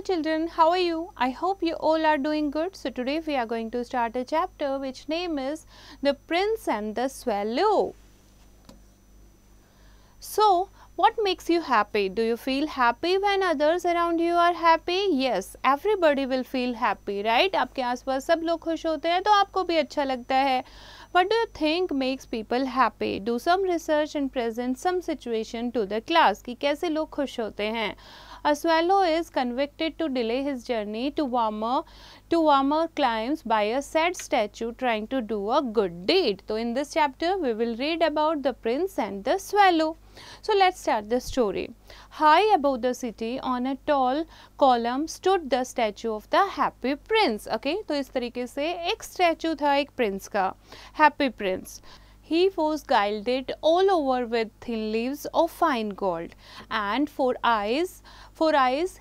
children, how are you? I hope you all are doing good. So today we are going to start a chapter which name is The Prince and the Swallow. So what makes you happy? Do you feel happy when others around you are happy? Yes, everybody will feel happy, right? आपके आसपास सब लोग खुश होते हैं तो आपको भी अच्छा लगता है. What do you think makes people happy? Do some research and present some situation to the class कि कैसे लोग खुश होते हैं. A swallow is convicted to delay his journey to warmer climes by a sad statue trying to do a good deed. So in this chapter we will read about the prince and the swallow. So let's start the story. High above the city on a tall column stood the statue of the happy prince. Okay, तो इस तरीके से एक statue था एक prince का, happy prince. He was gilded all over with thin leaves of fine gold, and for eyes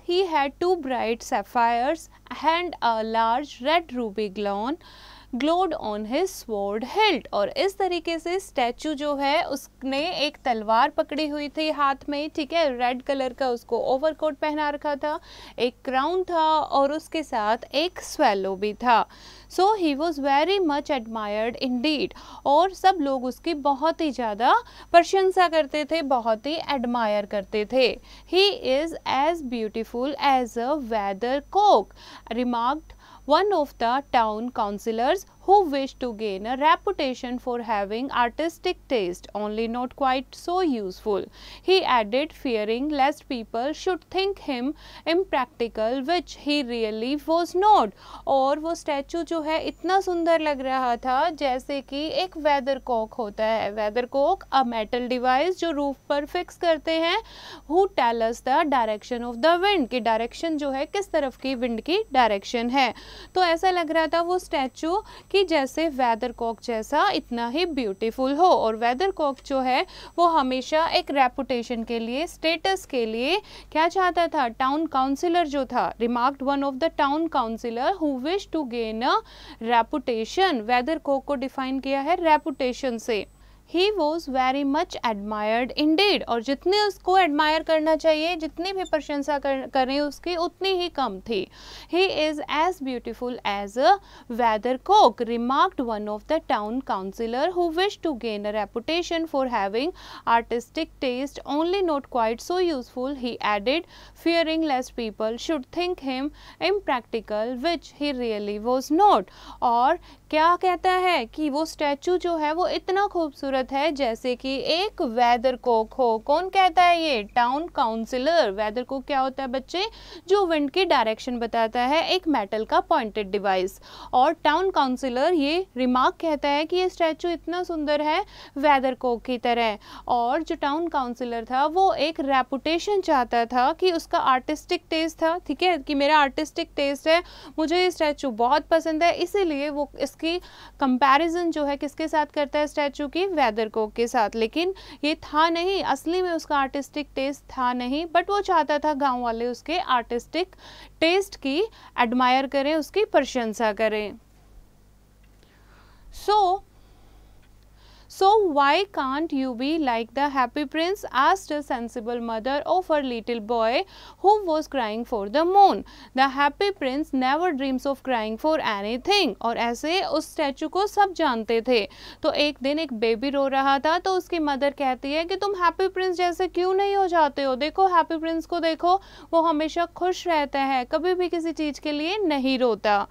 he had two bright sapphires and a large red ruby glowed on his sword hilt. और इस तरीके से statue जो है उसने एक तलवार पकड़ी हुई थी हाथ में, ठीक है, रेड कलर का उसको ओवरकोट पहना रखा था, एक क्राउन था और उसके साथ एक स्वेलो भी था. So he was very much admired indeed. और सब लोग उसकी बहुत ही ज़्यादा प्रशंसा करते थे, बहुत ही एडमायर करते थे. He is as beautiful as a weathercock, remarked one of the town councillors who wished to gain a reputation for having artistic taste, only not quite so useful. He added, fearing lest people should think him impractical, which he really was not. और वो statue जो है इतना सुंदर लग रहा था जैसे कि एक वेदरकॉक होता है. वेदरकॉक अ मेटल डिवाइस जो रूफ पर फिक्स करते हैं, who tell us the direction of the wind, की डायरेक्शन जो है किस तरफ की विंड की डायरेक्शन है. तो ऐसा लग रहा था वो स्टैचू कि जैसे वेदरकॉक जैसा इतना ही ब्यूटीफुल हो. और वेदरकॉक जो है वो हमेशा एक रेपुटेशन के लिए, स्टेटस के लिए क्या चाहता था, टाउन काउंसिलर जो था, remarked one of the town councillor who wish to gain a reputation. Weathercock को डिफाइन किया है रेपुटेशन से. He was very much admired indeed. और जितने उसको एडमायर करना चाहिए, जितनी भी प्रशंसा करें उसकी, उतनी ही कम थी. He is as beautiful as a weathercock, remarked one of the town councillor who wished to gain a reputation for having artistic taste, only not quite so useful. He added, fearing lest people should think him impractical, which he really was not. और क्या कहता है कि वो statue जो है वो इतना खूबसूरत है जैसे कि एक वेदरकॉक हो. कौन कहता है ये? Town councillor. वेदरकॉक क्या होता है बच्चे? जो विंड की डायरेक्शन बताता है, एक मेटल का पॉइंटेड डिवाइस. और टाउन काउंसिलर ये रिमार्क कहता है कि ये स्टैचू इतना सुंदर है वेदरकॉक की तरह. और जो टाउन काउंसिलर था वो एक रेपुटेशन चाहता था कि उसका आर्टिस्टिक टेस्ट था, ठीक है, कि मेरा आर्टिस्टिक टेस्ट है, मुझे ये स्टैचू बहुत पसंद है, इसीलिए वो इसकी कंपैरिजन जो है किसके साथ करता है स्टैचू की? वेदरकॉक के साथ. लेकिन ये था नहीं, असली में उसका आर्टिस्टिक टेस्ट था नहीं, बट वो चाहता था गांव वाले उसके आर्टिस्टिक टेस्ट की एडमायर करें, उसकी प्रशंसा करें. So why can't you be like the happy prince? Asked a sensible mother of her little boy who was crying for the moon. The happy prince never dreams of crying for anything. और ऐसे उस statue को सब जानते थे. तो एक दिन एक बेबी रो रहा था तो उसकी मदर कहती है कि तुम हैप्पी प्रिंस जैसे क्यों नहीं हो जाते हो, देखो हैप्पी प्रिंस को देखो, वो हमेशा खुश रहता है, कभी भी किसी चीज़ के लिए नहीं रोता.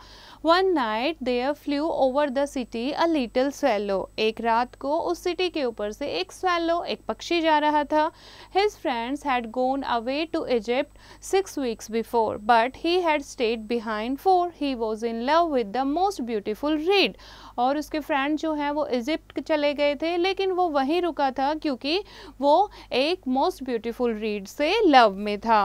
One night there flew over the city a little swallow. एक रात को उस सिटी के ऊपर से एक swallow, एक पक्षी जा रहा था. His friends had gone away to Egypt 6 weeks before, but he had stayed behind for he was in love with the most beautiful reed. और उसके फ्रेंड जो हैं वो इजिप्ट चले गए थे, लेकिन वो वहीं रुका था क्योंकि वो एक मोस्ट ब्यूटीफुल रीड से लव में था.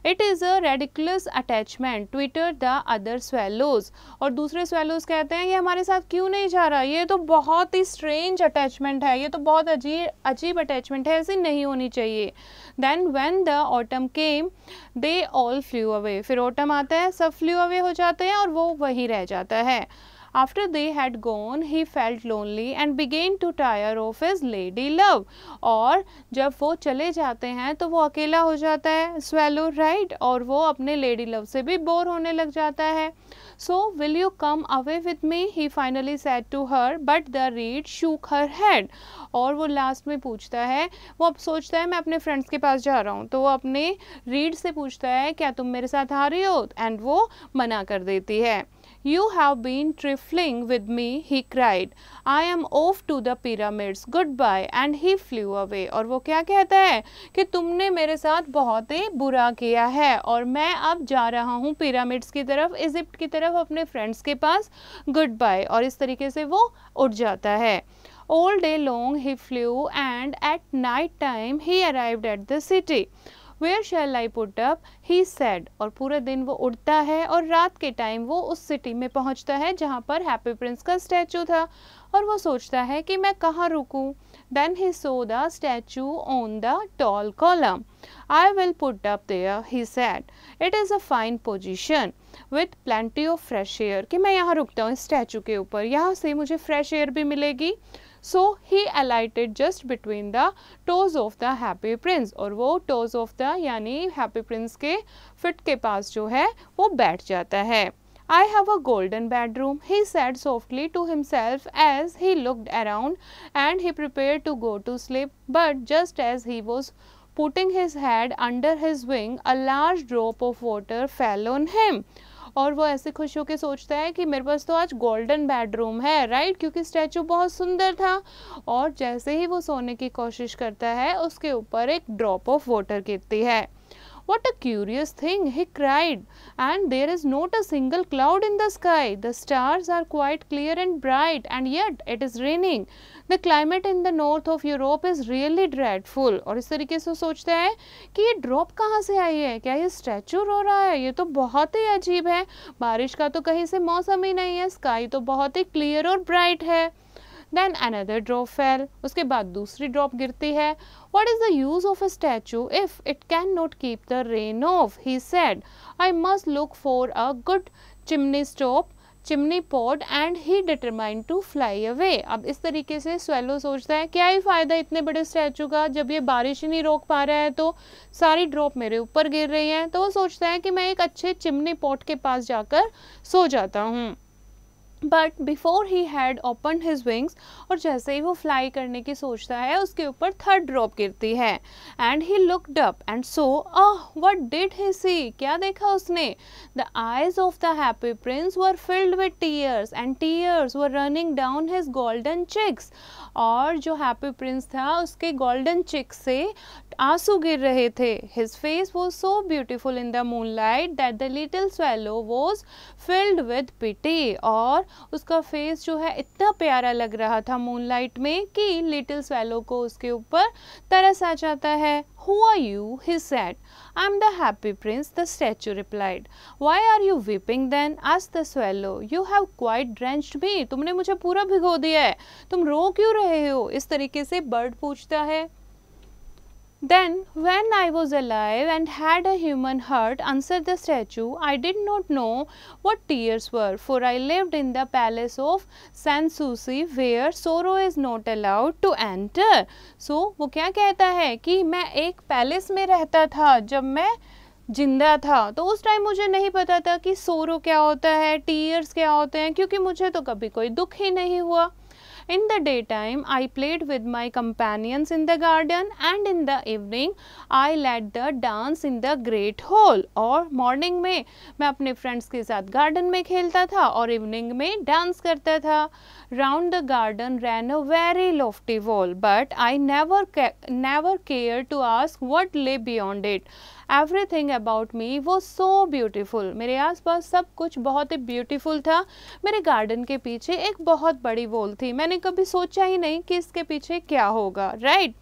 It is a ridiculous attachment, Twitter the other swallows. और दूसरे स्वेलोज कहते हैं ये हमारे साथ क्यों नहीं जा रहा, ये तो बहुत ही स्ट्रेंज अटैचमेंट है, ये तो बहुत अजीब अटैचमेंट है, ऐसी नहीं होनी चाहिए. Then when the autumn came they all flew away. फिर ऑटम आता है, सब फ्लू अवे हो जाते हैं और वो वहीं रह जाता है. After they had gone, he felt lonely and began to tire of his lady love. और जब वो चले जाते हैं तो वो अकेला हो जाता है swallow, right? और वो अपने lady love से भी बोर होने लग जाता है. So will you come away with me? He finally said to her, but the reed shook her head. और वो लास्ट में पूछता है, वो अब सोचता है मैं अपने फ्रेंड्स के पास जा रहा हूँ, तो वो अपने रीड से पूछता है क्या तुम मेरे साथ आ रही हो, एंड वो मना कर देती है. You have been trifling with me, he cried. I am off to the pyramids. Goodbye. And he flew away. और वो क्या कहता है कि तुमने मेरे साथ बहुत ही बुरा किया है और मैं अब जा रहा हूँ पिरामिड्स की तरफ, इजिप्ट की तरफ, अपने फ्रेंड्स के पास. Good bye. और इस तरीके से वो उठ जाता है. All day long he flew and at night time he arrived at the city. Where shall I put up? He said. और पूरे दिन वो उड़ता है और रात के टाइम वो उस सिटी में पहुंचता है जहाँ पर हैप्पी प्रिंस का स्टैचू था और वो सोचता है कि मैं कहाँ रुकूं. Then he saw the statue on the tall column. I will put up there, he said. It is a fine position with plenty of fresh air. कि मैं यहाँ रुकता हूँ इस स्टैचू के ऊपर, यहाँ से मुझे फ्रेश एयर भी मिलेगी. So he alighted just between the toes of the happy prince. और वो toes of the यानी happy prince के फिट के पास जो है वो बैठ जाता है. I have a golden bedroom, he said softly to himself as he looked around and he prepared to go to sleep. But just as he was putting his head under his wing, a large drop of water fell on him. और वो ऐसे खुश होकर सोचता है कि मेरे पास तो आज गोल्डन बेडरूम है, राइट, क्योंकि स्टैचू बहुत सुंदर था. और जैसे ही वो सोने की कोशिश करता है उसके ऊपर एक ड्रॉप ऑफ वाटर गिरती है. What a curious thing, he cried, and there is not a single cloud in the sky. The stars are quite clear and bright, and yet it is raining. The climate in the north of Europe is really dreadful. और इस तरीके से सोचता है कि ये drop कहाँ से आई है, क्या ये स्टैचू रो रहा है, ये तो बहुत ही अजीब है, बारिश का तो कहीं से मौसम ही नहीं है, स्काई तो बहुत ही क्लियर और ब्राइट है. Then another drop fell. उसके बाद दूसरी ड्रॉप गिरती है. What is the use of a statue if it cannot keep the rain off? He said. I must look for a good chimney pot and he determined to fly away. अब इस तरीके से swallow सोचता है क्या ही फ़ायदा इतने बड़े स्टैचू का जब ये बारिश ही नहीं रोक पा रहा है, तो सारी ड्रॉप मेरे ऊपर गिर रही हैं. तो वो सोचता है कि मैं एक अच्छे चिमनी पॉट के पास जाकर सो जाता हूँ. But before he had open his wings, और जैसे ही वो फ्लाई करने की सोचता है उसके ऊपर थर्ड ड्रॉप गिरती है. And he looked up and so what did he see, क्या देखा उसने. The eyes of the happy prince were filled with tears and tears were running down his golden cheeks. और जो हैप्पी प्रिंस था उसके golden chicks से आंसू गिर रहे थे. His face was so beautiful in the moonlight that the little swallow was filled with pity. और उसका फेस जो है इतना प्यारा लग रहा था मूनलाइट में कि लिटिल स्वेलो को उसके ऊपर तरस आ जाता है. Who are you? he said. I'm the happy prince, the statue replied. Why are you weeping then? asked the swallow. You have quite drenched me. तुमने मुझे पूरा भिगो दिया है, तुम रो क्यों रहे हो, इस तरीके से बर्ड पूछता है. Then, when I was alive and had a human heart, answered the statue, I did not know what tears were, for I lived in the palace of Sanssouci, where sorrow is not allowed to enter. So, वो क्या कहता है कि मैं एक palace में रहता था जब मैं जिंदा था, तो उस टाइम मुझे नहीं पता था कि सोरो क्या होता है, टीयर्स क्या होते हैं, क्योंकि मुझे तो कभी कोई दुख ही नहीं हुआ. In the daytime, I played with my companions in the garden, and in the evening, I led the dance in the great hall. और मॉर्निंग में मैं अपने फ्रेंड्स के साथ गार्डन में खेलता था और इवनिंग में डांस करता था. Round the garden ran a very lofty wall, but I never cared to ask what lay beyond it. Everything about me was so beautiful. मेरे आसपास सब कुछ बहुत ही ब्यूटीफुल था. मेरे गार्डन के पीछे एक बहुत बड़ी वॉल थी, मैंने कभी सोचा ही नहीं कि इसके पीछे क्या होगा, right.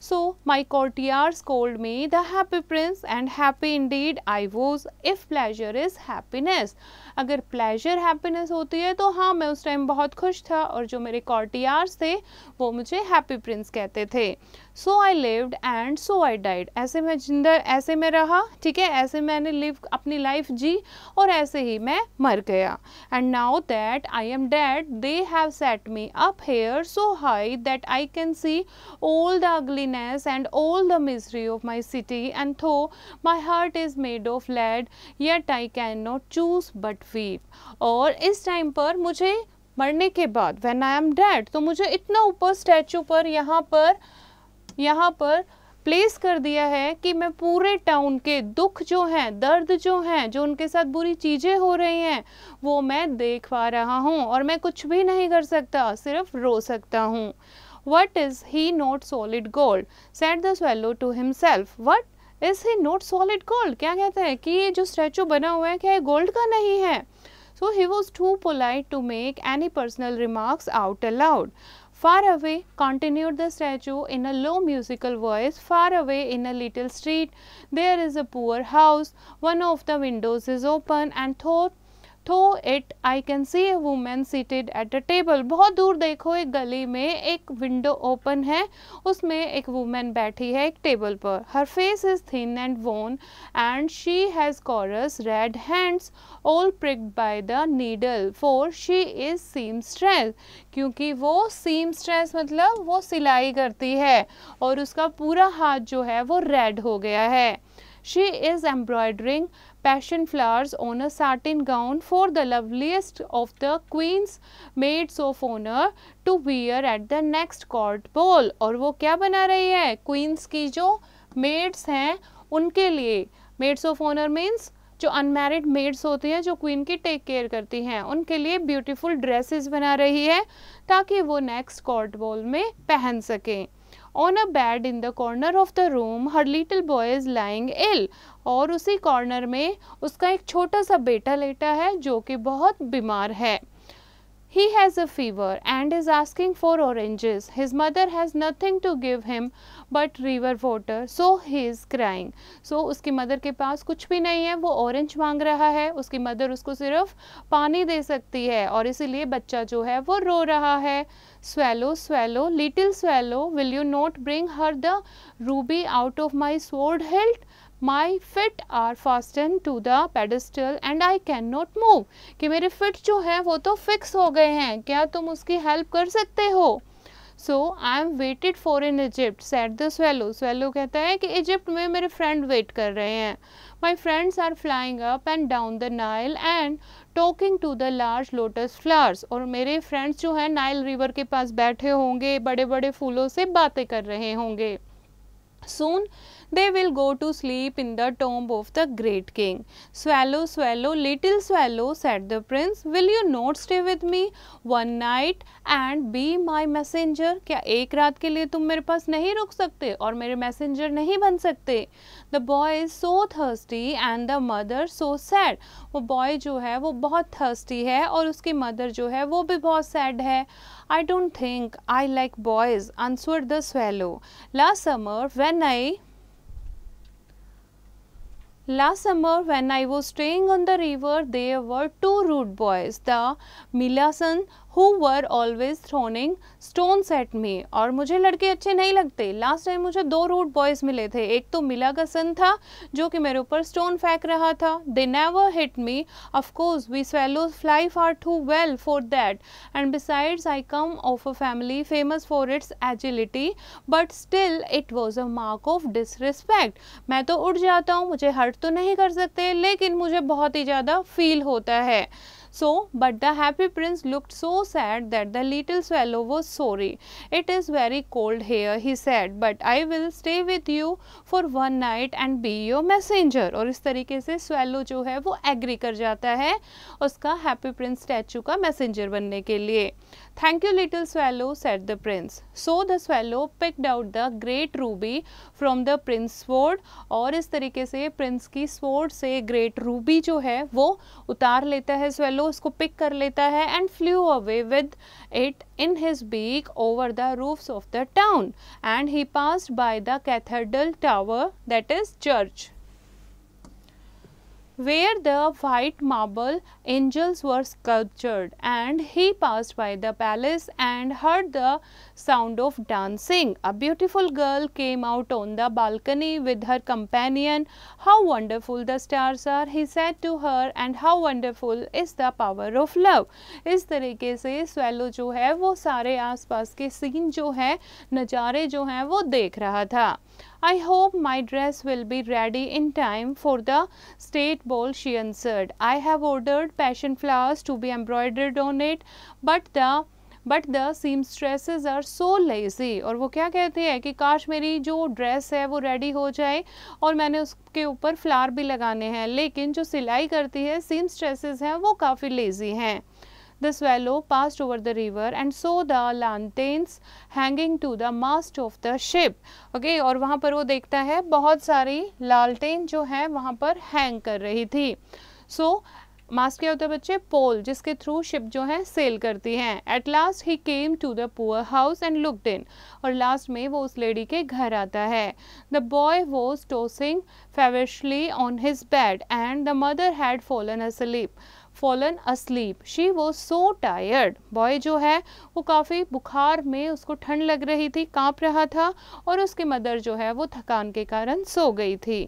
So my courtiers called me the happy prince, and happy indeed I was if pleasure is happiness. अगर pleasure happiness होती है तो हाँ, मैं उस टाइम बहुत खुश था और जो मेरे courtiers थे वो मुझे happy prince कहते थे. So I lived and so I died, ऐसे मैं जिंदा, ऐसे मैं रहा, ठीक है, ऐसे मैंने लिव अपनी लाइफ जी और ऐसे ही मैं मर गया. And now that I am dead they have set me up here so high that I can see all the ugliness and all the misery of my city, and though my heart is made of lead yet I cannot choose but weep. और इस time पर मुझे मरने के बाद when I am dead, तो मुझे इतना ऊपर स्टैचू पर यहाँ पर प्लेस कर दिया है कि मैं पूरे टाउन के दुख जो हैं, दर्द जो हैं, जो उनके साथ बुरी चीज़ें हो रही हैं, वो मैं देख पा रहा हूँ और मैं कुछ भी नहीं कर सकता, सिर्फ रो सकता हूँ. What is he not solid gold? Said the swallow to himself. What is he not solid gold? क्या कहते हैं कि ये जो स्टैचू बना हुआ है क्या ये गोल्ड का नहीं है? So he was too polite to make any personal remarks out aloud. Far away, continued the statue in a low musical voice, far away in a little street, there is a poor house. One of the windows is open, and through it I can see a woman seated at a table. बहुत दूर देखो एक गली में एक window open है, उसमें एक वुमेन बैठी है एक टेबल पर. Her face is thin and worn and she has coarse red hands all pricked by the needle, for she is seamstress. क्योंकि वो seamstress मतलब वो सिलाई करती है और उसका पूरा हाथ जो है वो रेड हो गया है. She is embroidering passion flowers on a satin gown for the loveliest of the queen's maids of honor to wear at the next court ball. और वो क्या बना रही है? क्वींस की जो मेड्स हैं उनके लिए, मेड्स ऑफ ऑनर मीन्स जो अनमैरिड मेड्स होती हैं जो क्वीन की टेक केयर करती हैं, उनके लिए ब्यूटीफुल ड्रेसेस बना रही है ताकि वो नेक्स्ट कोर्ट बॉल में पहन सकें. On a bed in the corner of the room, her little boy is lying ill. और उसी कॉर्नर में उसका एक छोटा सा बेटा लेटा है जो कि बहुत बीमार है. He has a fever and is asking for oranges. His mother has nothing to give him but river water, so he is crying. So उसकी मदर के पास कुछ भी नहीं है, वो ऑरेंज मांग रहा है, उसकी मदर उसको सिर्फ पानी दे सकती है और इसीलिए बच्चा जो है वो रो रहा है. Swallow, swallow, little swallow, will you not bring her the ruby out of my sword hilt? My feet are fastened to the pedestal and I cannot move. कि मेरे feet जो हैं वो तो fix हो गए हैं, क्या तुम उसकी help कर सकते हो? So I am waited for in Egypt, said the swallow. Swallow कहता है कि इजिप्ट में मेरे friend wait कर रहे हैं. My friends are flying up and down the Nile and talking to the large lotus flowers. और मेरे friends जो हैं नाइल रिवर के पास बैठे होंगे, बड़े बड़े फूलों से बातें कर रहे होंगे. Soon they will go to sleep in the tomb of the great king. Swallow, swallow, little swallow, said the prince, will you not stay with me one night and be my messenger? क्या एक रात के लिए तुम मेरे पास नहीं रुक सकते और मेरे मैसेंजर नहीं बन सकते? The boy is so thirsty and the mother so sad. वो बॉय जो है वो बहुत thirsty है और उसकी मदर जो है वो भी बहुत sad है. I don't think I like boys, answered the swallow. Last summer when I was staying on the river, there were two rude boys, the Milasan, who were always throwing stones at me. और मुझे लड़के अच्छे नहीं लगते. Last time मुझे दो rude boys मिले थे. एक तो मिला का सन था जो कि मेरे ऊपर स्टोन फेंक रहा था. They never hit me. Of course we swallows fly far too well for that. And besides I come of a family famous for its agility. But still it was a mark of disrespect. मैं तो उड़ जाता हूँ, मुझे hurt तो नहीं कर सकते, लेकिन मुझे बहुत ही ज़्यादा फील होता है. So, but the happy prince looked so sad that the little swallow was sorry. It is very cold here, he said, but I will stay with you for one night and be your messenger. और इस तरीके से swallow जो है वो agree कर जाता है उसका happy prince statue का messenger बनने के लिए. Thank you, little swallow, said the prince. So the swallow picked out the great ruby from the prince's sword. और इस तरीके से प्रिंस की sword से great ruby जो है वो उतार लेता है swallow, उसको पिक कर लेता है and flew away with it in his beak over the roofs of the town. And he passed by the cathedral tower, that is church. where the white marble angels were sculptured, and he passed by the palace and heard the sound of dancing. A beautiful girl came out on the balcony with her companion. How wonderful the stars are, he said to her, and how wonderful is the power of love. इस तरीके से swallow जो है वो सारे आसपास के scene जो है, नज़ारे जो हैं वो देख रहा था. I hope my dress will be ready in time for the state ball, she answered. I have ordered passion flowers to be embroidered on it, but the seamstresses are so lazy. और वो क्या कहती है कि काश मेरी जो dress है वो रेडी हो जाए और मैंने उसके ऊपर फ्लावर भी लगाने हैं, लेकिन जो सिलाई करती है सीमस्ट्रेसेस हैं वो काफ़ी लेजी हैं. The swallow passed over the river and saw the lanterns hanging to the mast of the ship. Okay, और वहाँ पर वो देखता है बहुत सारी लालटेन जो है वहाँ पर हैंग कर रही थी. So मास्ट क्या होता है बच्चे? पोल, जिसके थ्रू शिप जो है सेल करती हैं. At last he came to the poor house and looked in. और लास्ट में वो उस लेडी के घर आता है. The boy was tossing feverishly on his bed and the mother had fallen asleep. She was so tired. Boy जो है वो काफ़ी बुखार में, उसको ठंड लग रही थी, काँप रहा था, और उसकी मदर जो है वो थकान के कारण सो गई थी.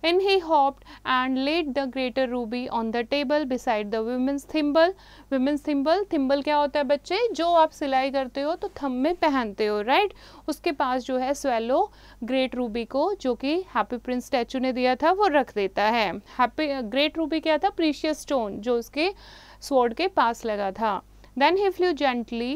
And he hopped and laid the greater ruby on the table beside the women's thimble. Women's thimble क्या होता है बच्चे? जो आप सिलाई करते हो तो थंब में पहनते हो, राइट? उसके पास जो है स्वेलो ग्रेट रूबी को, जो कि हैप्पी प्रिंस स्टैचू ने दिया था, वो रख देता है. ग्रेट रूबी क्या था? प्रीशियस स्टोन, जो उसके स्वॉर्ड के पास लगा था. Then he flew gently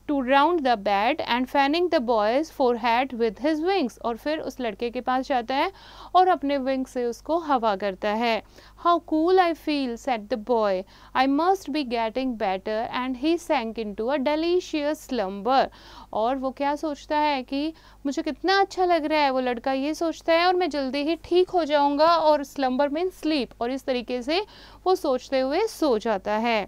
to round the bed and fanning the boy's forehead with his wings. और फिर उस लड़के के पास जाता है और अपने विंग से उसको हवा करता है. How cool I feel, said the boy. I must be getting better. And he sank into a delicious slumber. और वो क्या सोचता है कि मुझे कितना अच्छा लग रहा है, वो लड़का ये सोचता है, और मैं जल्दी ही ठीक हो जाऊंगा. और स्लम्बर मीन स्लीप, और इस तरीके से वो सोचते हुए सो जाता है.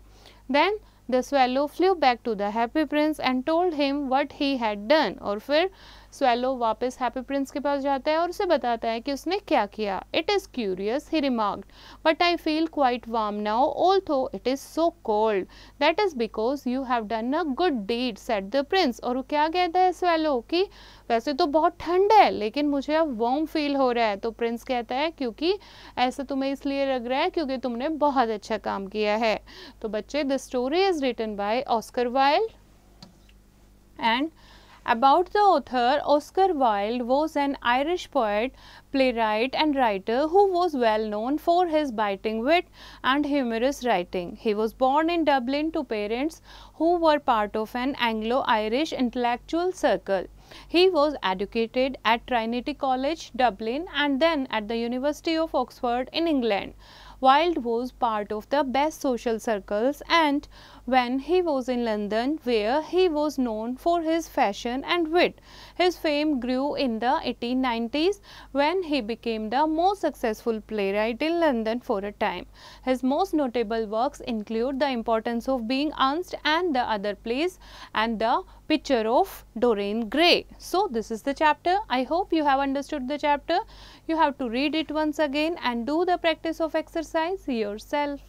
Then the swallow flew back to the happy prince and told him what he had done. और फिर swallow वापस happy prince के पास जाता है और उसे बताता है कि उसने क्या किया. It is curious, he remarked, but I feel quite warm now, although it is so cold. That is because you have done a good deed, said the prince. और वो क्या कहता है swallow कि वैसे तो बहुत ठंड है, लेकिन मुझे अब वार्म फील हो रहा है. तो प्रिंस कहता है क्योंकि ऐसा तुम्हें इसलिए लग रहा है क्योंकि तुमने बहुत अच्छा काम किया है. तो बच्चे, the story is written by Oscar Wilde. And about the author, Oscar Wilde was an Irish poet, playwright and writer who was well known for his biting wit and humorous writing. He was born in Dublin to parents who were part of an Anglo-Irish intellectual circle. He was educated at Trinity College, Dublin, and then at the University of Oxford in England. Wilde was part of the best social circles, and when he was in London, where he was known for his fashion and wit, his fame grew in the 1890s when he became the most successful playwright in London for a time. His most notable works include The Importance of Being Honest and The Other Place and The Picture of Dorian Gray. So this is the chapter. I hope you have understood the chapter. You have to read it once again and do the practice of exercise yourself.